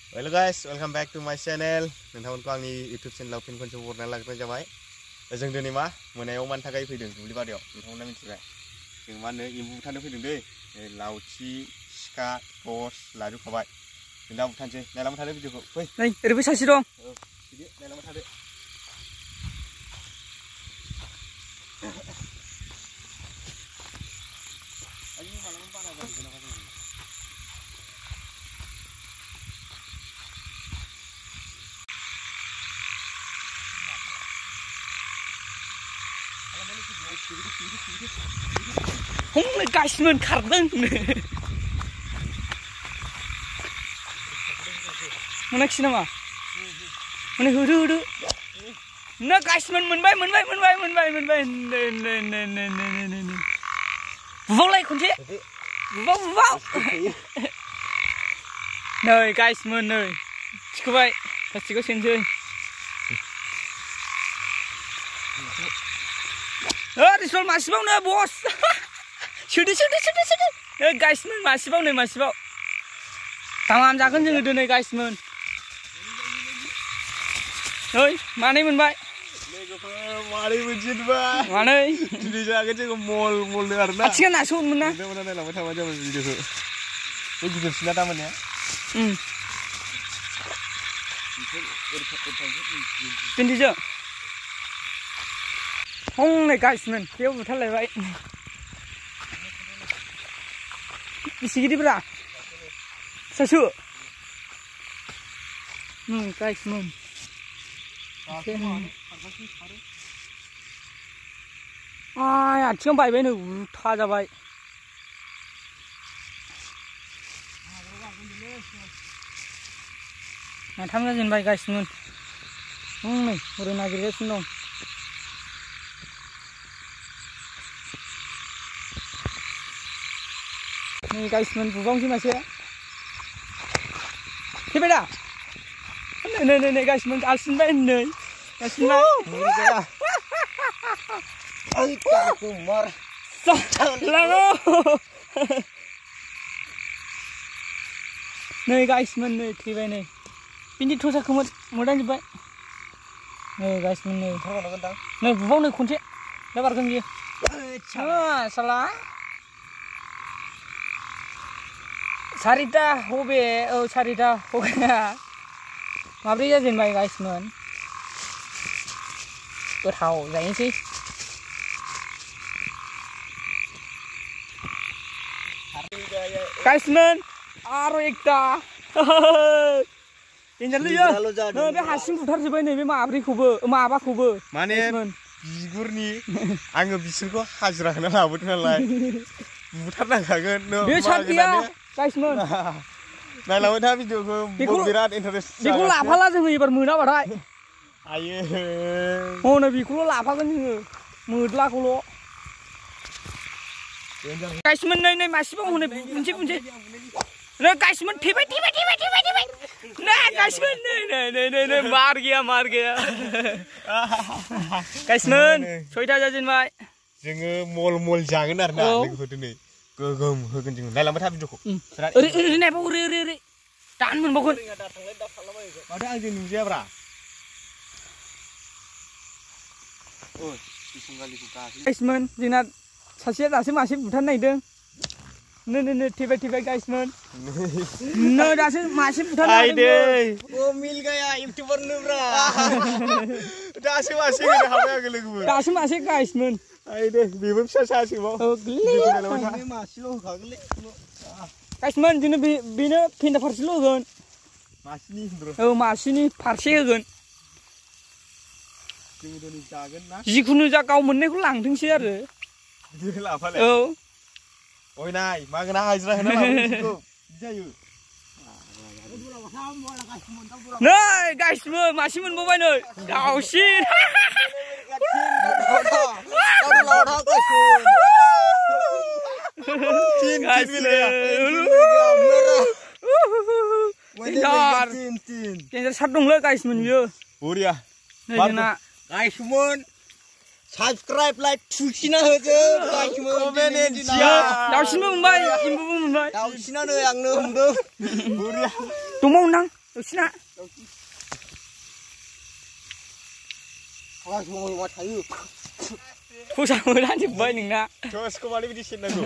Hello guys, welcome back to my channel. नोंथांमोनखौ आंनि YouTube channel फिन खनसे बरायना लाग्रोनाय जाबाय। जों दिनै मा मोनायाव मानि थाखाय फैदों दुब्लि बारियाव नोंथांमोना मिथिबाय। जों मा होनो एम्बु बुथारनो फैदों दै। लावथि, सिखा, टर्च लाजोबखाबाय। जों दा बुथारनोसै। नायलांबाय थादो भिडिअखौ। फै। नै ओरैबो सासे दं। बिदि नायलांबाय थादो। आयु मालाबा बारा जागोन नामा जों। Hông gaisman khardeng. Mana sih nama? Mana hudu. Na gaisman menbai. Ne. Volai kunci. Wow. Nơi gaisman nơi. Cikgu pasti kau sendiri. Risol masih bau nih bos. Sudah. Guys men masih bau. Tamam jangan jangan dulu nih guys men. Oi, mana menbai? Mana buncit ba? Mana? Jadi jangan jangan mall dengar na. Acikan nasun mana? Mana nih lama sama aja video tu. Ini juga sila taman ya. Pindah je. Hông này guys men, kêu một thằng này vậy. Đi xí đi bra. Sao sửa? Guys men. Ai à, chưa bài bên này tha ra vậy. Này tham gia dân bài guys men. Này, một đứa nào kia xin đâu. Nih guys, bubong sih masih ya. Coba dah. Nih guys, asin banget nih. Asin banget. Ay, kumar. Lalu. Nih guys, nih coba nih. Pinjit tuh saya kemudian coba. Nih guys, nih. Nih bubong nih kunci. Lebar kunci. Salah. Sarita hobe, sarita hoga. Mabri aja jenbai guys men. Berhau, jadi sih. Guys men, aro ekta. Injal lu ya. Be hasim putar sebai nih, be mabri kubu, maba kubu. Mana bigurni, anggo bisurku hajrah kena labut nalai. Putar nangkagen, no. Be cantik. Guys men. Nah lawan tapi juga berat interest. Biku lapa lah jangan ibar mana barai. Ayo. Oh nabi kulo lapa kan jangan. Mudlah kulo. Guys men nih masih bang hone kunci. Nah guys men tiba. Nah guys men nih mar gaya. Guys men, coba aja jenbai. Jangan mall jangan arna. Lagi hotu nih. Gom hogan jangan. Nah lama tapi joko. Uri nih apa uri. Tahan men bakun. Ada aja nih siapa? Oh, disunggal dibuka. Guys men, jinat sasia dasih masih bukan naik deng. Nih tiba guys men. Nih dasih masih bukan naik deng. Oh mil gaya YouTuber nih bro. Dasih masih ada apa yang geleng. Dasih masih guys men. Ayo deh, bibim sih mau. Oh geli. Masih lo kagak. Guys men, bina pindah versi lo kan. Masih nih bro. Oh masih nih versi kan. Jangan nih jangan nah. Jikunu kau meneh ku langtung sih ada. Dia apa le? Oh. Oi nai, magna hajrah na lawan jayu. Nah guys men, masih men bawa nih. Kau sih. Cin sadung lah guys men yo. Uria. Nah, guys men, subscribe like tulisina aja guys men. Komen siap. Dausina membai, imbu membai. Dausina nih yang nunggu. Uria. Tunggu nang, दाउसिना थसा मोदानजोब्बाय नोंना थसखौ माने बिदि सेरनांगौ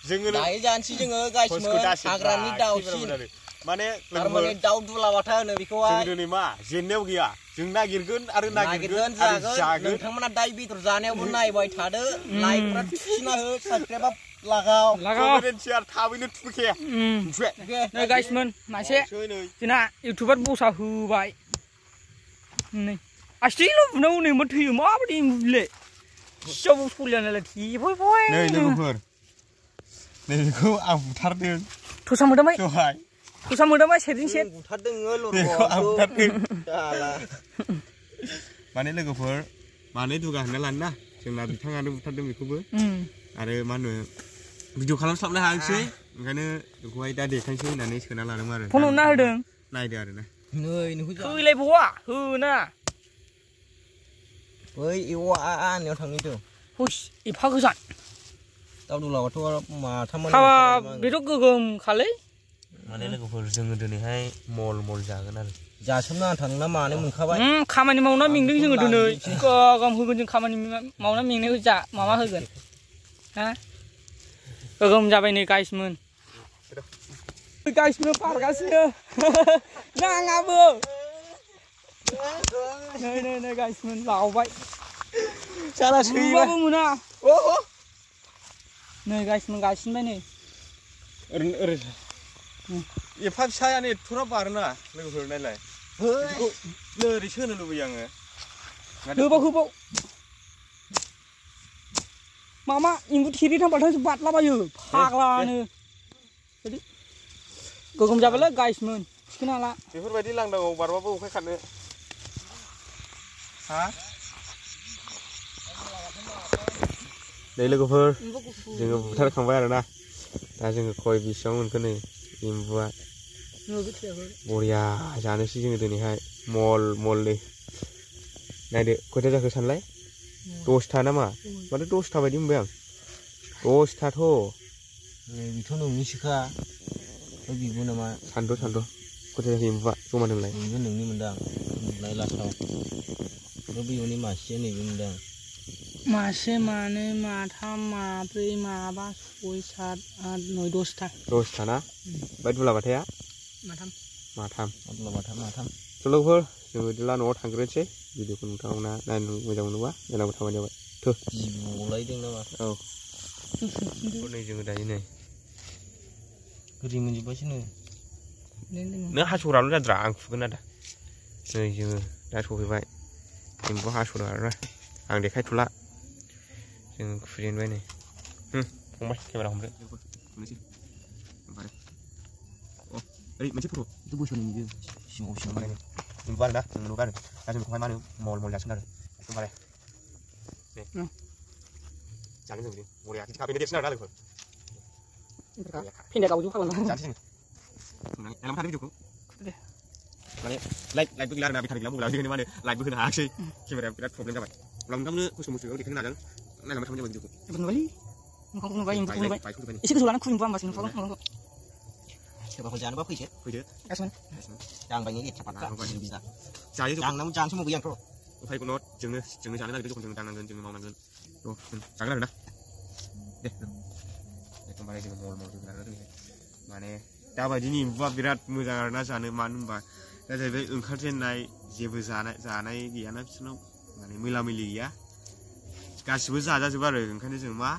जोङो दायो जानोसै जोङो गाइसमोन हाग्रानि दाउसिन माने थारमाने दाउ दुलाबाथा होनो बेखौहाय जों दिनै मा जेननायाव गैया जों नागिरगोन आरो नागिरगोन आरो जागोन नोंथांमोना दाय बेदर जानायावबो नायबाय थादो लाइकफ्रा थुसिना हो साबसक्राइबा लागाव कमेन्ट थाबैनो थुखे नै गाइसमोन मासे जोंना इउटुबार बसा होबाय नै आस्थिल' बुनांगौ नै मा थैयो माबायदि मुले सियाव सलिया नालाय थेफायफाय नै लोगोफोर नै बेखौ आं बुथारदों थसा मोदाबाय दहाय थसा मोदाबाय सेरजों सेर बुथारदों बेखौ आं बुथारदों माने लोगोफोर मानै दुगा होनना लानो ना जोंना बिथाङानो बुथारदों बेखौबो आरो मा होनो भिडिअ खालामस्लाबनो हायाखिसै ओंखायनो बेखौहाय दा देखायनोसै होननानै सोना लादों आरो फन हरना होदों नायदो आरो ना नै नोंखौ होलायबावा होना बै एवा आनियाव थांनिथ' हुस एफा गोजान दाउ दुलाबाथ' माथाममोन हाबा बेथ' गोगोम खालै माने लोगोफोर जोङो दिनैहाय मल जागोन आरो जासोमना थांना मानो मोनखाबाय खामानि मावना मेंदों जोङो दिनै गोगोम होगोन जों खामानि मावना मेंनायखौ जा माबा होगोन हा गोगोम जाबाय नै गाइसमोन गाइसमोन बारगासिनो नाङाबो नै गाइसमोन लावबाय साला सैबाबो मोना नै गाइसमोन गासिनबाय नै ओरै एफा फिसायानो एथ'रा बारोना लोगोफोर नायलाय बेखौ ओरैसो होनो लुबैयो आङो होबाव मामा एम्बु थेरे थांबाथाय बादलाबायो फाग्लानो गोगोम जाबायलै गाइसमोन थिखोनो हाला बेफोरबायदि लांदाङाव बारबाबो अखा खानो हा नै लोगोफोर जोङो बुथारखांबाय आरोना दा जोङो खय बेसेबां मोनखो नै एम्बुआ बरिया जानोसै जोङो दिनैहाय मललै नायदो खयथा जाखो सानलाय 10था नामा माथो 10था बायदि मोनबाय आं 10थाथ' बेथ' नोंनिसोखा बिबो नामा सानद' खयथा जाखो एम्बुआ जमा दोनलाय बेबो नोंनि मोनदां नुनाय लास्टाव बेनि मासेया नैबे मोनदां मासे मानै माथाम माब्रै माबा 6 7 8 9 10था ना ओमफ्राय दुलाबाथाया माथाम स' लोगोफोर जों बिदिब्ला न'आव थांग्रोनोसै भिडिअखौ नोंथांमोना नायनो मोजां मोनोबा जेरावबो थाबाय जाबाय जिबौलायदों नामा औ नै जोङो दायो नै गोदै मोनजोब्बायसो नों हास'ग्राल' जाद्रा आं खुगोन आदा नै जोङो दा सफैबाय एम्बु हास'दों आरोना आं देखायथ'ला जोङो खुजेनबाय नै फंबाय केमेरा हमदो खुनोसै ओमफ्राय ओरै मोनसे फट' बेखौ बोसोरनि बियो सिङाव एम्बु आरोना जों नुबाय आरो दा जों बेखौहाय मा होनो मल जासिगोन आरो होमबालाय दे जागोन जों बिदि बरिया खिन्थु बेनो देरसिन आरोना लोगोफोर फेन्दा गावजों खालामना जानोसै जोङो नायलांबाय थादो भिडिअखौ माने लाइटबो गैला आरोना बेटारि गैला मबाइलाव बेखायनो मा होनो लाइटबो होनो हायाखिसै केमेराया बिराद प्रब्लेम जाबाय अब्ला नोंथांमोननो खस्थ' मस्थ'आव देखायनो नाजादों नायलांबाय थाबानो जाबाय भिडिअखौ नुबायलै नोंखौ नुबाय एसे गोजौ लाना खुलिनोबा होमबासो नुबागोन सोरबाफोर जानोबा फैदो गाइसमोन दांबायनो एथा पाता जायो दांनांगौ जानो समाव गैया आंथ' उफाय गैया जोंनो जानो नागिरदों जों दांनांगोन जोङो मावनांगोन जागोन आरोना दे एकदमबारे जोङो मल जोगोन आरोना माने दाबायदिनि एम्बुआ बिराद मोजां आरोना जानो मानो होनबा दा जाहैबाय ओंखारजेननाय जेबो जानाय गैयाना बिसोरनाव माने मैला मैलि गैया गासिबो जाजाजोबो आरो ओंखायनो जों मा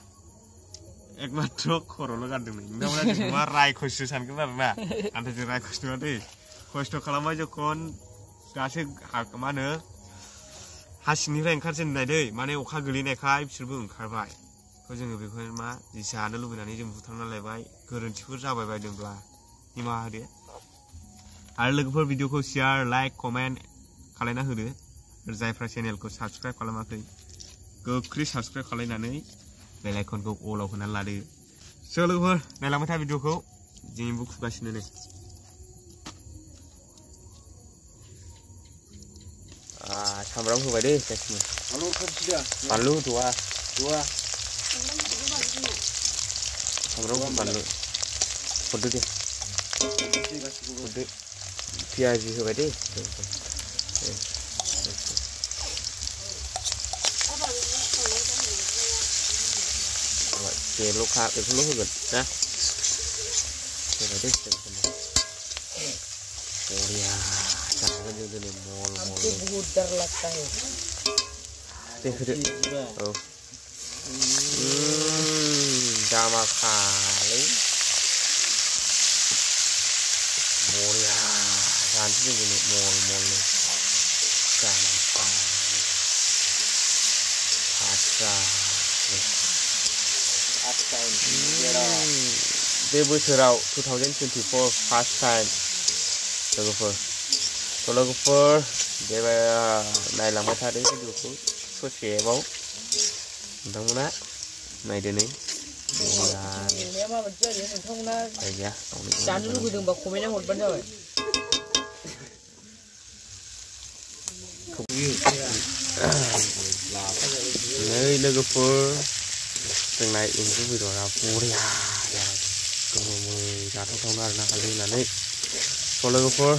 एकमात्र खर'ल' गारदों नोंथांमोना जों मा रायखससो सानगोन आरोना नाथाय जों रायखस नङा दै खस्थ' खालामबाय जखन दासो मा होनो हा सिंनिफ्राय ओंखारजेननाय दै माने अखा गोलैनायखाय बिसोरबो ओंखारबाय जोङो बेखौहाय मा जानो लुबैनानै जों बुथारना लायबाय गोरोन्थिफोर जाबाय बायदोंब्ला निमाहा होदो आरो लोगोफोर भिडिअखौ शेयार लाइक कमेन्ट खालायना होदो जायफ्रा चेनेलखौ साबस्क्राइब खालामाखै गोख्रै साबस्क्राइब खालायनानै बेल आइकनखौ अलाव होनानै लादो स' लोगोफोर नायलांबाय था भिडिअखौ जों एम्बु खुगासिनो नै सामब्राम होबाय दे बानलु होथ'वा सामब्राम बानलु हरदो दे हरदो पियाजि होबाय दे लखा बेखौल' होगोन ना होबाय दे बरिया जागोन जों दिनै मल बहुत डर लगता है दे होदो औ जामाखालै बरिया जानोसै जों दिनै मलनो जामाखा बे बोसोराव 2024 फार्स्ट टाइम लोगोफोर बे नायलांबाय थादो भिडिअखौ ससेबाव नोंथांमोना नायदो नै जानो लुगैदोंबा कमेन्टआव हरबानो जाबाय नै लोगोफोर जोंना एम्बु बेदरा बरिया गोमोमै जाथावथावनो आरोना हालदै होनानै स' लोगोफोर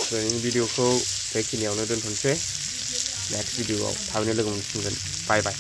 दिनैनि भिडिअखौ बेखिनियावनो दोनथ'नोसै नेक्स्ट भिडिअआव थाबैनो लोगो मोनफिनगोन बाय बाय